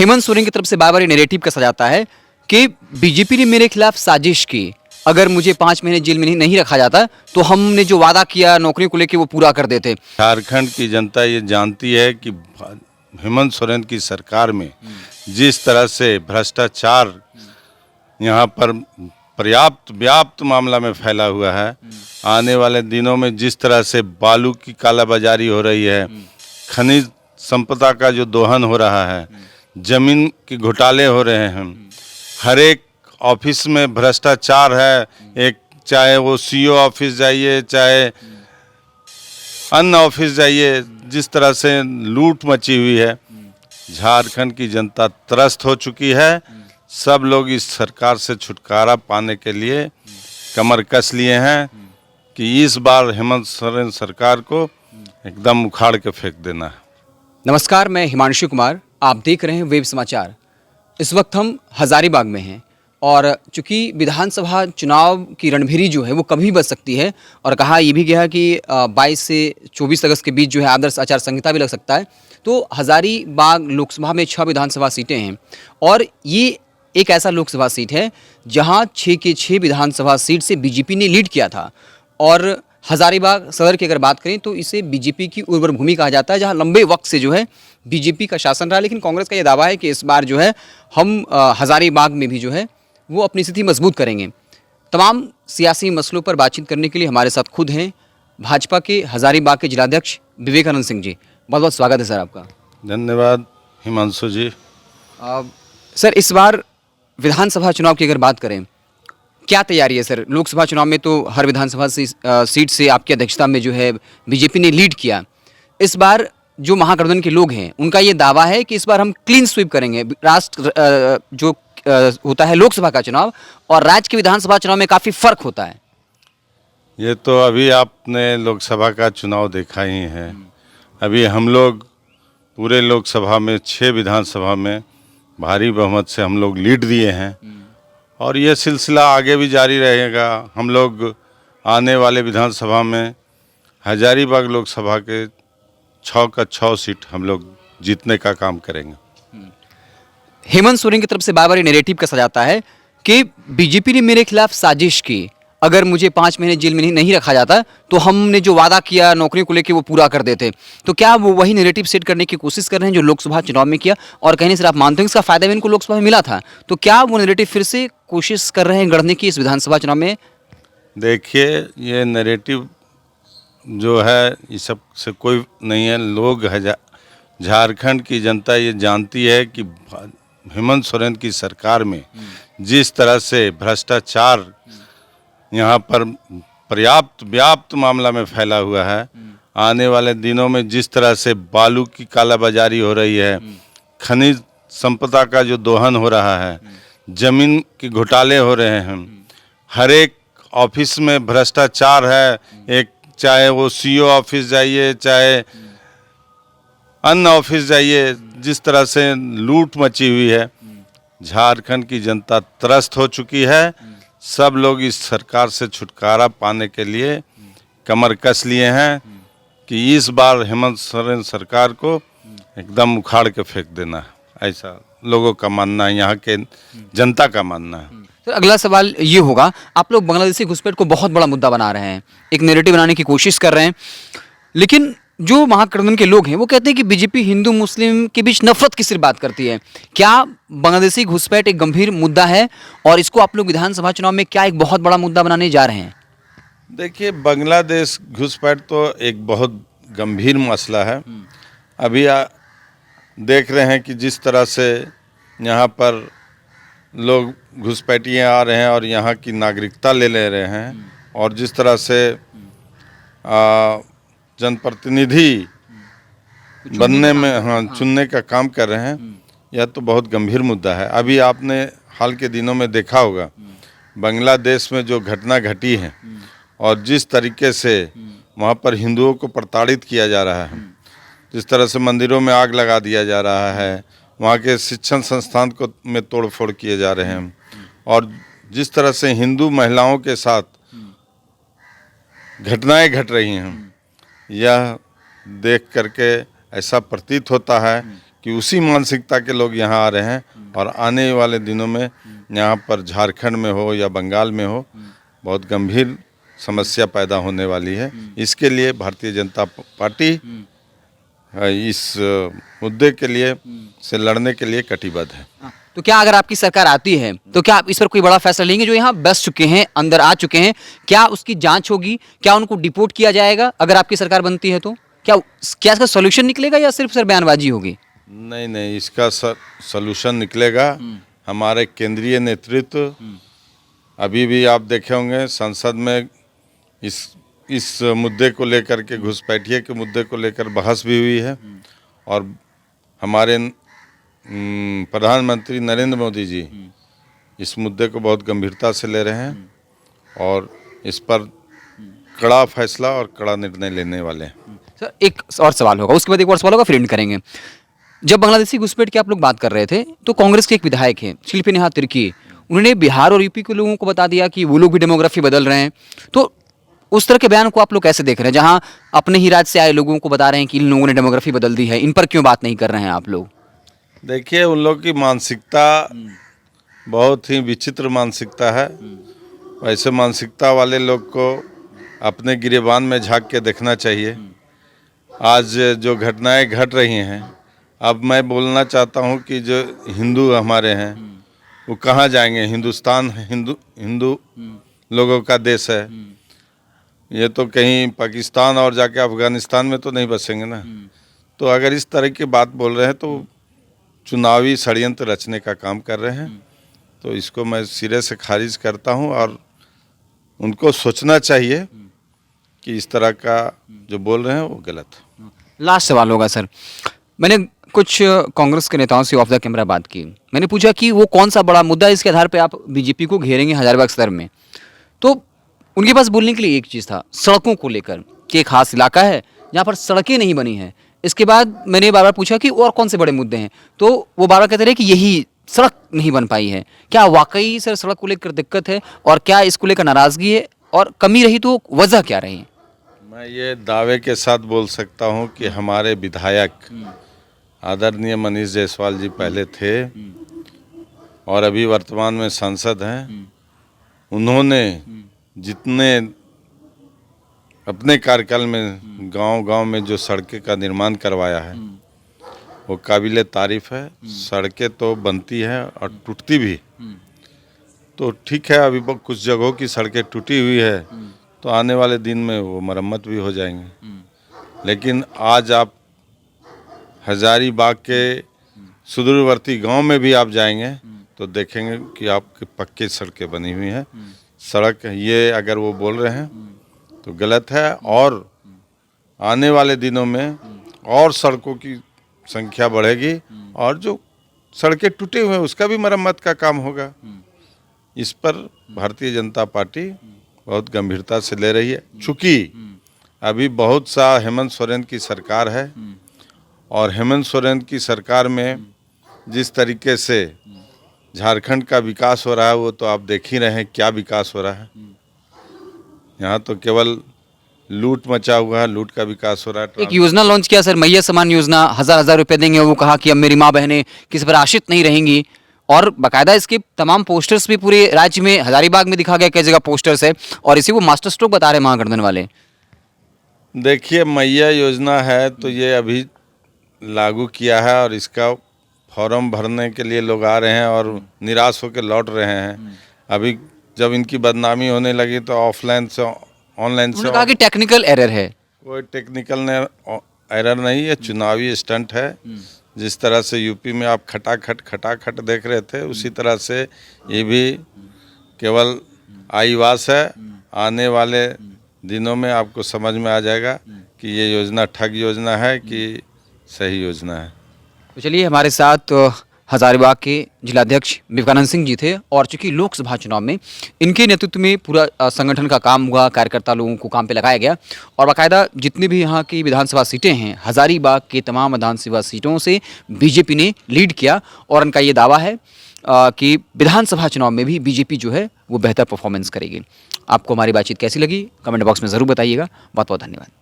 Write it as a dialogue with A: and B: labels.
A: हेमंत सोरेन की तरफ से बार बार नैरेटिव कसा जाता है कि बीजेपी ने मेरे खिलाफ साजिश की। अगर मुझे 5 महीने जेल में नहीं रखा जाता तो हमने जो वादा किया नौकरी को लेकर वो पूरा कर देते।
B: झारखंड की जनता ये जानती है कि हेमंत सोरेन की सरकार में जिस तरह से भ्रष्टाचार यहाँ पर पर्याप्त व्याप्त मामला में फैला हुआ है, आने वाले दिनों में जिस तरह से बालू की कालाबाजारी हो रही है, खनिज संपदा का जो दोहन हो रहा है, जमीन के घोटाले हो रहे हैं, हर एक ऑफिस में भ्रष्टाचार है। एक चाहे वो सीओ ऑफिस जाइए, चाहे अन्य ऑफिस जाइए, जिस तरह से लूट मची हुई है, झारखंड की जनता त्रस्त हो चुकी है। सब लोग इस सरकार से छुटकारा पाने के लिए कमर कस लिए हैं कि इस बार हेमंत सोरेन सरकार को एकदम उखाड़ के फेंक देना है।
A: नमस्कार, मैं हिमांशु कुमार, आप देख रहे हैं वेब समाचार। इस वक्त हम हजारीबाग में हैं और चूंकि विधानसभा चुनाव की रणभेरी जो है वो कभी बच सकती है और कहा यह भी गया कि 22 से 24 अगस्त के बीच जो है आदर्श आचार संहिता भी लग सकता है। तो हजारीबाग लोकसभा में 6 विधानसभा सीटें हैं और ये एक ऐसा लोकसभा सीट है जहां 6 के 6 विधानसभा सीट से बीजेपी ने लीड किया था। और हजारीबाग सदर की अगर बात करें तो इसे बीजेपी की उर्वर भूमि कहा जाता है, जहां लंबे वक्त से जो है बीजेपी का शासन रहा। लेकिन कांग्रेस का यह दावा है कि इस बार जो है हम हजारीबाग में भी जो है वो अपनी स्थिति मजबूत करेंगे। तमाम सियासी मसलों पर बातचीत करने के लिए हमारे साथ खुद हैं भाजपा के हजारीबाग के जिलाध्यक्ष विवेकानंद सिंह जी। बहुत बहुत स्वागत है सर आपका।
B: धन्यवाद हिमांशु जी।
A: सर, इस बार विधानसभा चुनाव की अगर बात करें, क्या तैयारी है सर? लोकसभा चुनाव में तो हर विधानसभा सीट से आपकी अध्यक्षता में जो है बीजेपी ने लीड किया। इस बार जो महागठबंधन के लोग हैं उनका ये दावा है कि इस बार हम क्लीन स्वीप करेंगे। राष्ट्र जो होता है लोकसभा का चुनाव और राज्य के विधानसभा चुनाव में काफ़ी फर्क होता है।
B: ये तो अभी आपने लोकसभा का चुनाव देखा ही है। अभी हम लोग पूरे लोकसभा में 6 विधानसभा में भारी बहुमत से हम लोग लीड दिए हैं और ये सिलसिला आगे भी जारी रहेगा। हम लोग आने वाले विधानसभा में हजारीबाग लोकसभा के 6 का 6 सीट हम लोग जीतने का काम करेंगे।
A: हेमंत सोरेन की तरफ से बार बार नैरेटिव कसा जाता है कि बीजेपी ने मेरे खिलाफ साजिश की। अगर मुझे 5 महीने जेल में नहीं रखा जाता तो हमने जो वादा किया नौकरी को लेकर वो पूरा कर देते। तो क्या वो वही नैरेटिव सेट करने की कोशिश कर रहे हैं जो लोकसभा चुनाव में किया? और कहने से आप मानते हैं इसका फायदा भी इनको लोकसभा में मिला था, तो क्या वो नैरेटिव फिर से कोशिश कर रहे हैं गढ़ने की इस विधानसभा चुनाव में?
B: देखिए, ये नैरेटिव जो है ये सब से कोई नहीं है। लोग झारखंड की जनता ये जानती है कि हेमंत सोरेन की सरकार में जिस तरह से भ्रष्टाचार यहाँ पर पर्याप्त व्याप्त मामला में फैला हुआ है, आने वाले दिनों में जिस तरह से बालू की कालाबाजारी हो रही है, खनिज संपदा का जो दोहन हो रहा है, जमीन के घोटाले हो रहे हैं, हर एक ऑफिस में भ्रष्टाचार है। एक चाहे वो सीओ ऑफिस जाइए, चाहे अन्य ऑफिस जाइए, जिस तरह से लूट मची हुई है, झारखंड की जनता त्रस्त हो चुकी है। सब लोग इस सरकार से छुटकारा पाने के लिए कमर कस लिए हैं कि इस बार हेमंत सोरेन सरकार को एकदम उखाड़ के फेंक देना है। ऐसा लोगों का मानना है, यहाँ के जनता का मानना है।
A: तो अगला सवाल ये होगा, आप लोग बांग्लादेशी घुसपैठ को बहुत बड़ा मुद्दा बना रहे हैं, एक नैरेटिव बनाने की कोशिश कर रहे हैं, लेकिन जो महागठबंधन के लोग हैं वो कहते हैं कि बीजेपी हिंदू मुस्लिम के बीच नफरत की सिर्फ बात करती है। क्या बांग्लादेशी घुसपैठ एक गंभीर मुद्दा है और इसको आप लोग विधानसभा चुनाव में क्या एक बहुत बड़ा मुद्दा बनाने जा रहे हैं?
B: देखिए, बांग्लादेश घुसपैठ तो एक बहुत गंभीर मसला है। अभी देख रहे हैं कि जिस तरह से यहाँ पर लोग घुसपैठिए आ रहे हैं और यहाँ की नागरिकता ले रहे हैं और जिस तरह से जनप्रतिनिधि बनने में चुनने का काम कर रहे हैं, यह तो बहुत गंभीर मुद्दा है। अभी आपने हाल के दिनों में देखा होगा बांग्लादेश में जो घटना घटी है और जिस तरीके से वहाँ पर हिंदुओं को प्रताड़ित किया जा रहा है, जिस तरह से मंदिरों में आग लगा दिया जा रहा है, वहाँ के शिक्षण संस्थान को में तोड़फोड़ किए जा रहे हैं और जिस तरह से हिंदू महिलाओं के साथ घटनाएं घट रही हैं, यह देख करके ऐसा प्रतीत होता है कि उसी मानसिकता के लोग यहाँ आ रहे हैं और आने वाले दिनों में यहाँ पर झारखंड में हो या बंगाल में हो बहुत गंभीर समस्या पैदा होने वाली है। इसके लिए भारतीय जनता पार्टी इस मुद्दे के लिए से लड़ने के लिए कटिबद्ध है।
A: तो क्या अगर आपकी सरकार आती है तो क्या आप इस पर कोई बड़ा फैसला लेंगे? जो यहाँ बस चुके हैं, अंदर आ चुके हैं, क्या उसकी जांच होगी? क्या उनको डिपोर्ट किया जाएगा अगर आपकी सरकार बनती है तो? क्या इसका सोल्यूशन निकलेगा या सिर्फ सर बयानबाजी होगी?
B: नहीं नहीं, इसका सलूशन निकलेगा। हमारे केंद्रीय नेतृत्व अभी भी आप देखे होंगे संसद में इस मुद्दे को लेकर के, घुसपैठिए के मुद्दे को लेकर बहस भी हुई है और हमारे प्रधानमंत्री नरेंद्र मोदी जी इस मुद्दे को बहुत गंभीरता से ले रहे हैं और इस पर कड़ा फैसला और कड़ा निर्णय लेने वाले हैं।
A: सर एक और सवाल होगा, उसके बाद एक और सवाल होगा, फिर एंड करेंगे। जब बांग्लादेशी घुसपैठ की आप लोग बात कर रहे थे तो कांग्रेस के एक विधायक हैं शिल्पी नेहा तिर्की, उन्होंने बिहार और यूपी के लोगों को बता दिया कि वो लोग भी डेमोग्राफी बदल रहे हैं। तो उस तरह के बयान को आप लोग कैसे देख रहे हैं, जहां अपने ही राज्य से आए लोगों को बता रहे हैं कि इन लोगों ने डेमोग्राफी बदल दी है? इन पर क्यों बात नहीं कर रहे हैं आप लोग?
B: देखिए, उन लोग की मानसिकता बहुत ही विचित्र मानसिकता है। वैसे मानसिकता वाले लोग को अपने गिरेबान में झांक के देखना चाहिए। आज जो घटनाएं घट रही हैं, अब मैं बोलना चाहता हूं कि जो हिंदू हमारे हैं वो कहाँ जाएंगे? हिंदुस्तान हिंदू लोगों का देश है। ये तो कहीं पाकिस्तान और जाके अफगानिस्तान में तो नहीं बसेंगे ना। तो अगर इस तरह की बात बोल रहे हैं तो चुनावी षड्यंत्र रचने का काम कर रहे हैं। तो इसको मैं सिरे से खारिज करता हूं और उनको सोचना चाहिए कि इस तरह का जो बोल रहे हैं वो गलत है।
A: लास्ट सवाल होगा सर, मैंने कुछ कांग्रेस के नेताओं से ऑफ द कैमरा बात की। मैंने पूछा कि वो कौन सा बड़ा मुद्दा है इसके आधार पे आप बीजेपी को घेरेंगे हजारीबाग सदर में? तो उनके पास बोलने के लिए एक चीज़ था, सड़कों को लेकर कि एक खास इलाका है जहाँ पर सड़कें नहीं बनी हैं। इसके बाद मैंने बार बार पूछा कि और कौन से बड़े मुद्दे हैं, तो वो बार बार कहते रहे कि यही सड़क नहीं बन पाई है। क्या वाकई सर सड़क को लेकर दिक्कत है और क्या इसको लेकर नाराज़गी है, और कमी रही तो वजह क्या रही?
B: मैं ये दावे के साथ बोल सकता हूँ कि हमारे विधायक आदरणीय मनीष जायसवाल जी पहले थे और अभी वर्तमान में सांसद हैं। उन्होंने जितने अपने कार्यकाल में गांव-गांव में जो सड़कें का निर्माण करवाया है वो काबिले तारीफ है। सड़कें तो बनती हैं और टूटती भी। तो ठीक है, अभी कुछ जगहों की सड़कें टूटी हुई है तो आने वाले दिन में वो मरम्मत भी हो जाएंगे। लेकिन आज आप हजारीबाग के सुदूरवर्ती गांव में भी आप जाएंगे तो देखेंगे कि आपकी पक्की सड़कें बनी हुई हैं। सड़क ये अगर वो बोल रहे हैं तो गलत है और आने वाले दिनों में और सड़कों की संख्या बढ़ेगी और जो सड़कें टूटे हुए हैं उसका भी मरम्मत का काम होगा। इस पर भारतीय जनता पार्टी बहुत गंभीरता से ले रही है। चूँकि अभी बहुत सा हेमंत सोरेन की सरकार है और हेमंत सोरेन की सरकार में जिस तरीके से झारखंड का विकास हो रहा है वो तो आप देख ही रहे हैं क्या विकास हो रहा है। यहाँ तो केवल लूट मचा हुआ है, लूट का विकास हो रहा है।
A: एक योजना लॉन्च किया सर, मैया सम्मान योजना, 1000 रुपए देंगे। वो कहा कि अब मेरी माँ बहनें किसी पर आश्रित नहीं रहेंगी, और बाकायदा इसके तमाम पोस्टर्स भी पूरे राज्य में, हजारीबाग में दिखा गया, कई जगह पोस्टर्स है, और इसी को मास्टर स्ट्रोक बता रहे महागठबंधन वाले।
B: देखिए, मैया योजना है तो ये अभी लागू किया है और इसका फॉर्म भरने के लिए लोग आ रहे हैं और निराश होकर लौट रहे हैं। अभी जब इनकी बदनामी होने लगी तो ऑफलाइन से ऑनलाइन से
A: कहा कि टेक्निकल एरर है।
B: कोई टेक्निकल एरर नहीं है, चुनावी स्टंट है। जिस तरह से यूपी में आप खटाखट देख रहे थे उसी तरह से ये भी केवल आईवास है। आने वाले दिनों में आपको समझ में आ जाएगा कि ये योजना ठग योजना है कि सही योजना है।
A: तो चलिए, हमारे साथ हजारीबाग के जिलाध्यक्ष विवेकानंद सिंह जी थे, और चूंकि लोकसभा चुनाव में इनके नेतृत्व में पूरा संगठन का काम हुआ, कार्यकर्ता लोगों को काम पे लगाया गया, और बाकायदा जितनी भी यहाँ की विधानसभा सीटें हैं, हजारीबाग के तमाम विधानसभा सीटों से बीजेपी ने लीड किया, और उनका ये दावा है कि विधानसभा चुनाव में भी बीजेपी जो है वो बेहतर परफॉर्मेंस करेगी। आपको हमारी बातचीत कैसी लगी कमेंट बॉक्स में ज़रूर बताइएगा। बहुत बहुत धन्यवाद।